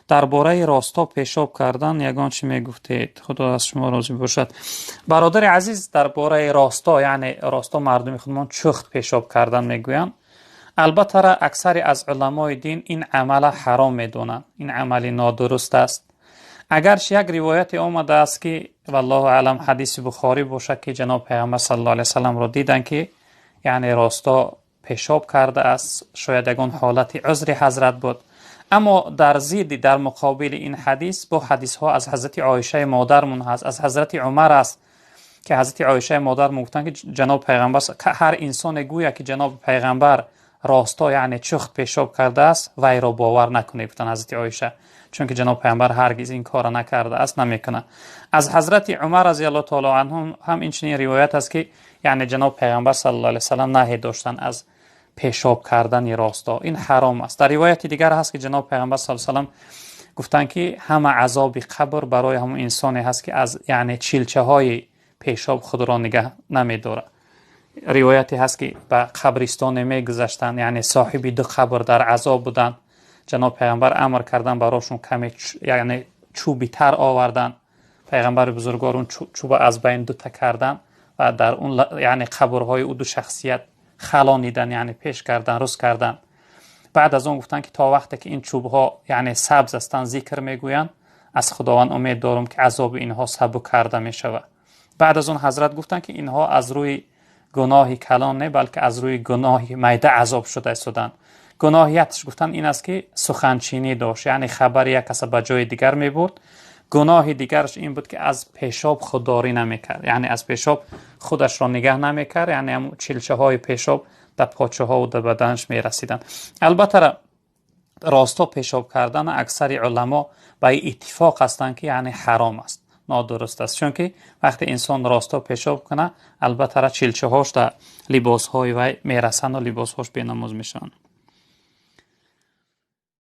درباره راستا پیشاب کردن یگان چی میگفتید؟ خدا از شما راضی باشد. برادر عزیز، درباره راستا یعنی راستا مردم خودمان چخت پیشاب کردن میگویند. البته اکثر از علمای دین این عمل حرام میدونن، این عمل نادرست است. اگرچه یک روایت آمده است که والله اعلم حدیث بخاری باشه که جناب پیغمبر صلی الله علیه و سلم را دیدن که یعنی راستا پیشاب کرده است، شاید یگان حالت عذر حضرت بود. اما در ضد در مقابل این حدیث با حدیث ها از حضرت عایشه مادرمون هست، از حضرت عمر است که حضرت عایشه مادر گفتن که جناب پیغمبر، هر انسان گویا که جناب پیغمبر راستا یعنی چخت پیشاب کرده است وی را باور نکنه، گفتن حضرت عایشه، چون که جناب پیغمبر هرگز این کار نکرده است، نمیکنه. از حضرت عمر رضی الله تعالی عنه هم این چنین روایت است که یعنی جناب پیغمبر صلی الله علیه و سلم نهی داشتن از پیشاب کردن راستا، این حرام است. در روایت دیگر هست که جناب پیغمبر صلی الله علیه و سلم گفتن که همه عذاب قبر برای همون انسانی هست که از یعنی چیلچه های پیشاب خود را نگه نمیداره. روایتی هست که به قبرستان میگذشتن، یعنی صاحب دو قبر در عذاب بودن، جناب پیغمبر امر کردن براشون کمی یعنی چوبی تر آوردن، پیغمبر بزرگوارون چوب از بین دوتا کردن و در اون یعنی قبرهای او دو شخصیت خلانیدن، یعنی پیش کردن، رس کردن. بعد از اون گفتن که تا وقتی که این چوب ها یعنی سبز هستن ذکر میگوین، از خداوند امید دارم که عذاب اینها سبک کرده میشود. بعد از اون حضرت گفتن که اینها از روی گناهی کلان نه بلکه از روی گناهی میده عذاب شده استودن. گناهیتش گفتن این است که سخنچینی داشت، یعنی خبر یک کس به جای دیگر میبرد. گناه دیگرش این بود که از پیشاب خودداری نمیکرد، یعنی از پیشاب خودش را نگه نمیکرد، یعنی هم چلچه های پیشاب در پاچه ها و در بدنش میرسیدن. البته راستا پیشاب کردن اکثر علما به اتفاق هستند که یعنی حرام است، نادرست است، چون که وقتی انسان راستا پیشاب کنه البته چلچه هاش در لباس های وی میرسن و لباس هاش بینماز میشن.